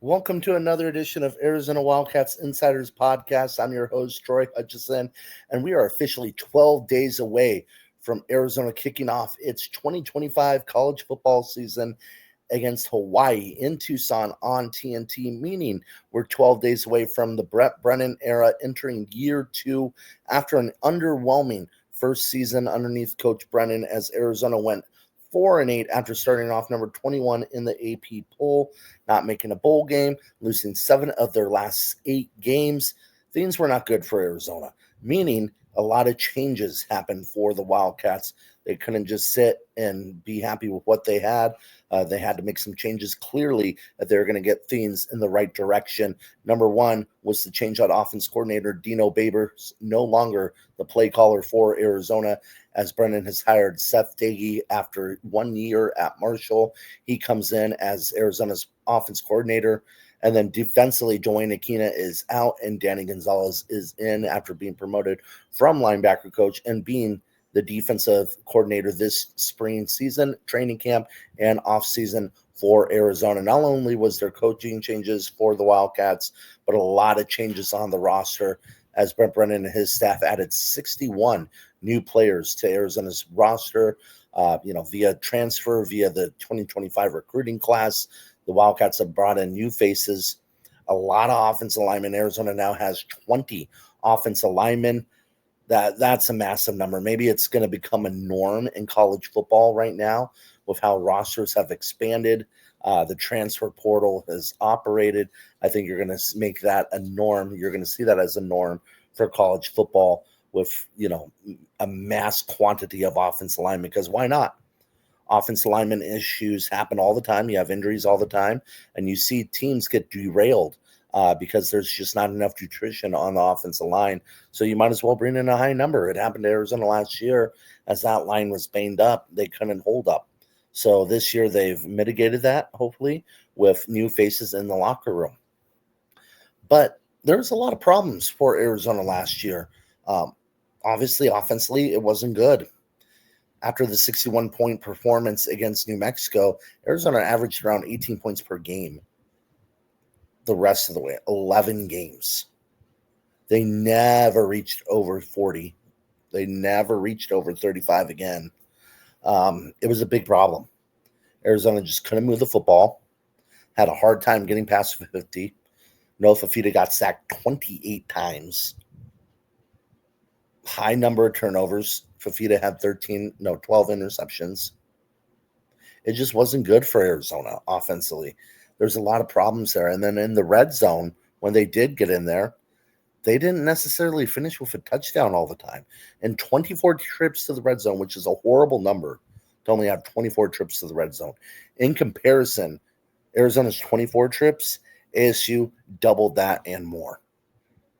Welcome to another edition of Arizona Wildcats Insiders Podcast. I'm your host, Troy Hutchison, and we are officially 12 days away from Arizona kicking off its 2025 college football season against Hawaii in Tucson on TNT, meaning we're 12 days away from the Brent Brennan era entering year two after an underwhelming first season underneath Coach Brennan as Arizona went 4-8 after starting off number 21 in the AP poll, not making a bowl game, losing 7 of their last 8 games. Things were not good for Arizona, meaning a lot of changes happened for the Wildcats. They couldn't just sit and be happy with what they had. They had to make some changes clearly that they were going to get things in the right direction. Number one was the change out offense coordinator. Dino Babers no longer the play caller for Arizona, as Brennan has hired Seth Dagey after 1 year at Marshall. He comes in as Arizona's offense coordinator. And then defensively, Joanne Aquina is out and Danny Gonzalez is in after being promoted from linebacker coach and being the defensive coordinator this spring season, training camp, and offseason for Arizona. Not only was there coaching changes for the Wildcats, but a lot of changes on the roster as Brent Brennan and his staff added 61 new players to Arizona's roster, via transfer, via the 2025 recruiting class. The Wildcats have brought in new faces, a lot of offensive linemen. Arizona now has 20 offensive linemen. That's a massive number. Maybe it's going to become a norm in college football right now with how rosters have expanded. The transfer portal has operated. I think you're going to make that a norm. You're going to see that as a norm for college football with, a mass quantity of offensive linemen, because why not? Offensive lineman issues happen all the time. You have injuries all the time, and you see teams get derailed because there's just not enough nutrition on the offensive line. So you might as well bring in a high number. It happened to Arizona last year as that line was banged up. They couldn't hold up. So this year they've mitigated that, hopefully, with new faces in the locker room. But there's a lot of problems for Arizona last year. Obviously, offensively, it wasn't good. After the 61-point performance against New Mexico, Arizona averaged around 18 points per game the rest of the way, 11 games. They never reached over 40. They never reached over 35 again. It was a big problem. Arizona just couldn't move the football, had a hard time getting past 50. Noah Fafita got sacked 28 times. High number of turnovers. Fafita had 12 interceptions. It just wasn't good for Arizona offensively. There's a lot of problems there. And then in the red zone, when they did get in there, they didn't necessarily finish with a touchdown all the time. And 24 trips to the red zone, which is a horrible number to only have 24 trips to the red zone. In comparison, Arizona's 24 trips, ASU doubled that and more.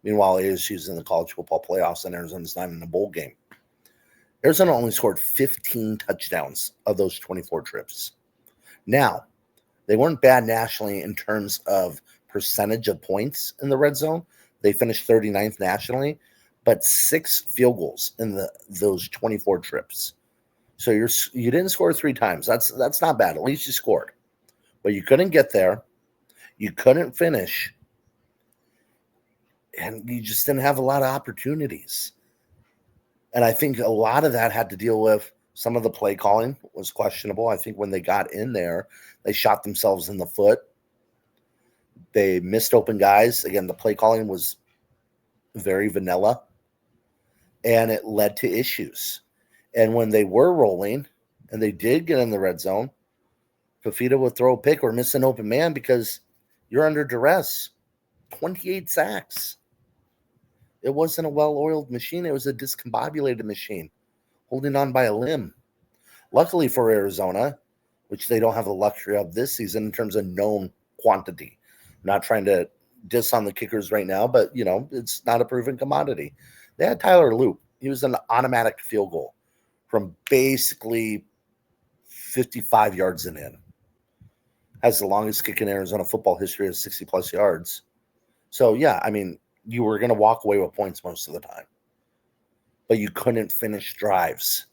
Meanwhile, ASU's in the college football playoffs and Arizona's not in a bowl game. Arizona only scored 15 touchdowns of those 24 trips. Now, they weren't bad nationally in terms of percentage of points in the red zone. They finished 39th nationally, but 6 field goals in those 24 trips. So you didn't score 3 times. That's not bad. At least you scored. But you couldn't get there. You couldn't finish. And you just didn't have a lot of opportunities. And I think a lot of that had to deal with some of the play calling was questionable. I think when they got in there, they shot themselves in the foot. They missed open guys. Again, the play calling was very vanilla, and it led to issues. And when they were rolling and they did get in the red zone, Fafita would throw a pick or miss an open man because you're under duress. 28 sacks. It wasn't a well-oiled machine. It was a discombobulated machine holding on by a limb. Luckily for Arizona, which they don't have the luxury of this season in terms of known quantity. I'm not trying to diss on the kickers right now, but, it's not a proven commodity. They had Tyler Loop. He was an automatic field goal from basically 55 yards and in. Has the longest kick in Arizona football history of 60-plus yards. So, you were going to walk away with points most of the time. But you couldn't finish drives.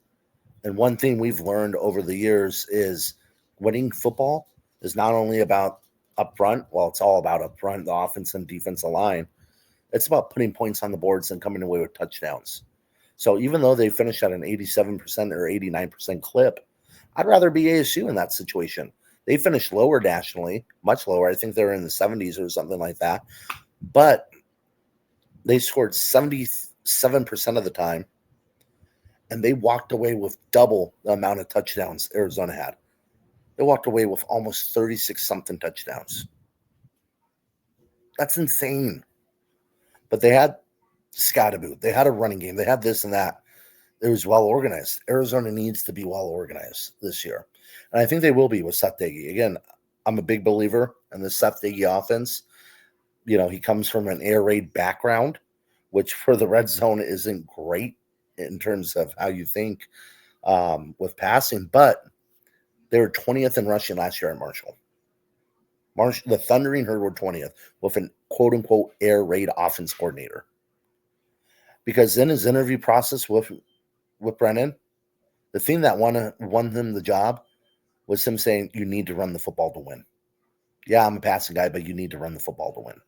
And one thing we've learned over the years is winning football is not only about up front, well, it's all about up front, the offense and defensive line. It's about putting points on the boards and coming away with touchdowns. So even though they finished at an 87% or 89% clip, I'd rather be ASU in that situation. They finished lower nationally, much lower. I think they're in the 70s or something like that. But they scored 77% of the time, and they walked away with double the amount of touchdowns Arizona had. They walked away with almost 36-something touchdowns. That's insane. But they had Scottaboo. They had a running game. They had this and that. It was well organized. Arizona needs to be well organized this year. And I think they will be with Seth Doege. Again, I'm a big believer in the Seth Doege offense. He comes from an air raid background, which for the red zone isn't great in terms of how you think with passing. But they were 20th in rushing last year at Marshall. The Thundering Herd were 20th with an quote-unquote air raid offense coordinator. Because in his interview process with Brennan, the thing that won him the job was him saying, you need to run the football to win. Yeah, I'm a passing guy, but you need to run the football to win.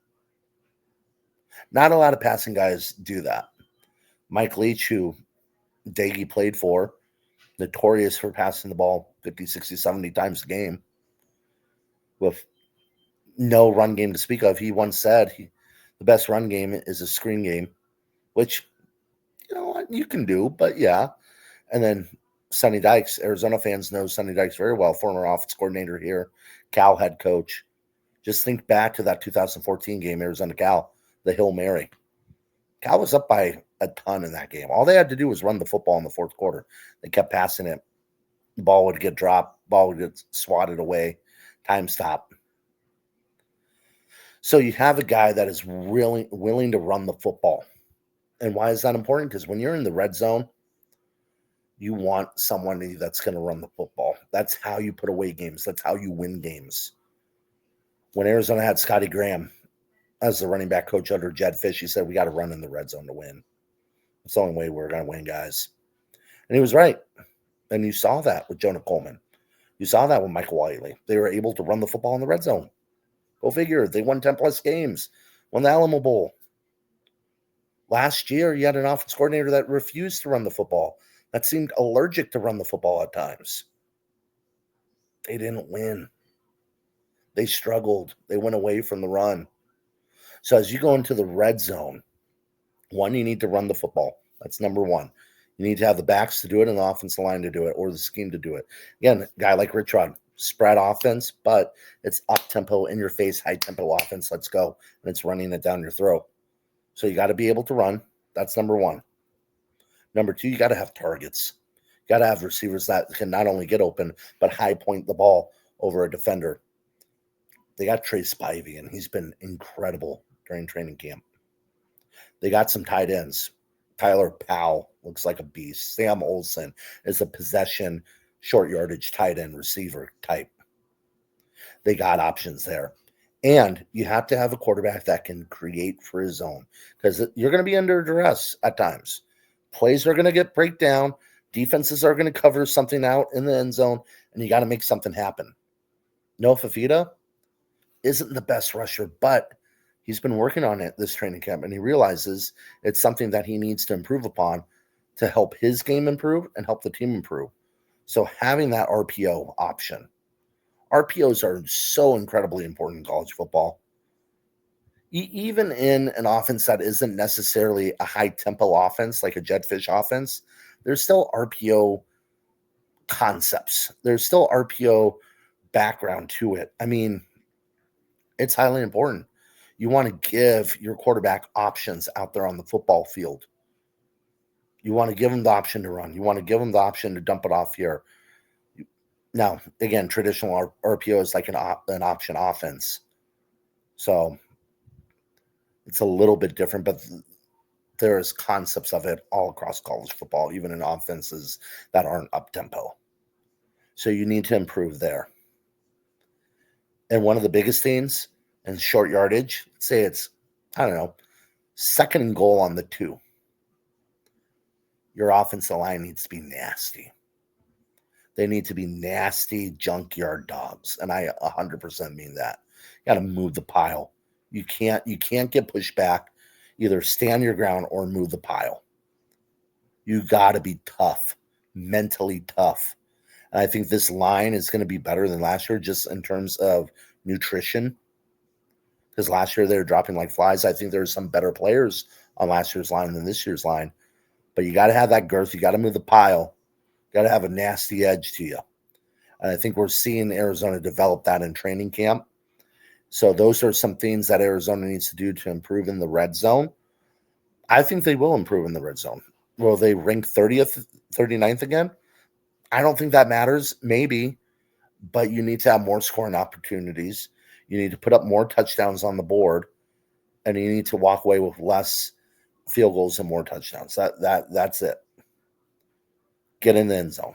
Not a lot of passing guys do that. Mike Leach, who Doege played for, notorious for passing the ball 50, 60, 70 times a game with no run game to speak of. He once said the best run game is a screen game, which, you can do, but yeah. And then Sonny Dykes, Arizona fans know Sonny Dykes very well, former offense coordinator here, Cal head coach. Just think back to that 2014 game, Arizona-Cal, the Hail Mary. Cal was up by a ton in that game. All they had to do was run the football in the fourth quarter. They kept passing it. The ball would get dropped. Ball would get swatted away. Time stop. So you have a guy that is really willing to run the football. And why is that important? Because when you're in the red zone, you want someone that's going to run the football. That's how you put away games. That's how you win games. When Arizona had Scotty Graham as the running back coach under Jed Fish, he said, we got to run in the red zone to win. It's the only way we're going to win, guys. And he was right. And you saw that with Jonah Coleman. You saw that with Michael Wiley. They were able to run the football in the red zone. Go figure. They won 10-plus games. Won the Alamo Bowl. Last year, you had an offense coordinator that refused to run the football, that seemed allergic to run the football at times. They didn't win. They struggled. They went away from the run. So as you go into the red zone, one, you need to run the football. That's number one. You need to have the backs to do it and the offensive line to do it, or the scheme to do it. Again, a guy like Rich Rod, spread offense, but it's up-tempo, in-your-face, high-tempo offense. Let's go. And it's running it down your throat. So you got to be able to run. That's number one. Number two, you got to have targets. You got to have receivers that can not only get open, but high point the ball over a defender. They got Trey Spivey, and he's been incredible during training camp. They got some tight ends. Tyler Powell looks like a beast. Sam Olsen is a possession, short yardage tight end receiver type. They got options there. And you have to have a quarterback that can create for his own, because you're going to be under duress at times. Plays are going to get breakdown. Defenses are going to cover something out in the end zone, and you got to make something happen. Noah Fafita isn't the best rusher, but he's been working on it this training camp, and he realizes it's something that he needs to improve upon to help his game improve and help the team improve. So having that RPO option. RPOs are so incredibly important in college football. Even in an offense that isn't necessarily a high-tempo offense, like a Jetfish offense, there's still RPO concepts. There's still RPO background to it. I mean, it's highly important. You want to give your quarterback options out there on the football field. You want to give them the option to run. You want to give them the option to dump it off here. Now, again, traditional RPO is like an option offense. So it's a little bit different, but there's concepts of it all across college football, even in offenses that aren't up-tempo. So you need to improve there. And one of the biggest things in short yardage, say it's, second and goal on the 2. Your offensive line needs to be nasty. They need to be nasty junkyard dogs. And I 100% mean that. You got to move the pile. You can't get pushed back. Either stand your ground or move the pile. You got to be tough, mentally tough. And I think this line is going to be better than last year just in terms of nutrition. Because last year they were dropping like flies. I think there's some better players on last year's line than this year's line. But you got to have that girth. You got to move the pile. You got to have a nasty edge to you. And I think we're seeing Arizona develop that in training camp. So those are some things that Arizona needs to do to improve in the red zone. I think they will improve in the red zone. Will they rank 30th, 39th again? I don't think that matters. Maybe. But you need to have more scoring opportunities. You need to put up more touchdowns on the board. And you need to walk away with less field goals and more touchdowns. That's it. Get in the end zone.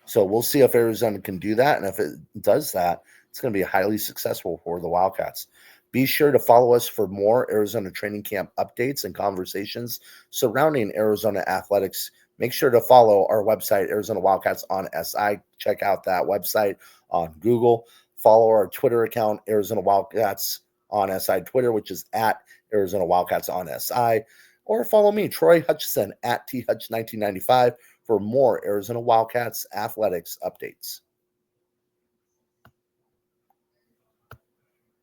So we'll see if Arizona can do that. And if it does that, it's going to be highly successful for the Wildcats. Be sure to follow us for more Arizona training camp updates and conversations surrounding Arizona athletics. Make sure to follow our website, Arizona Wildcats on SI. Check out that website on Google. Follow our Twitter account, Arizona Wildcats on SI Twitter, which is at Arizona Wildcats on SI. Or follow me, Troy Hutchison, at THutch1995 for more Arizona Wildcats athletics updates.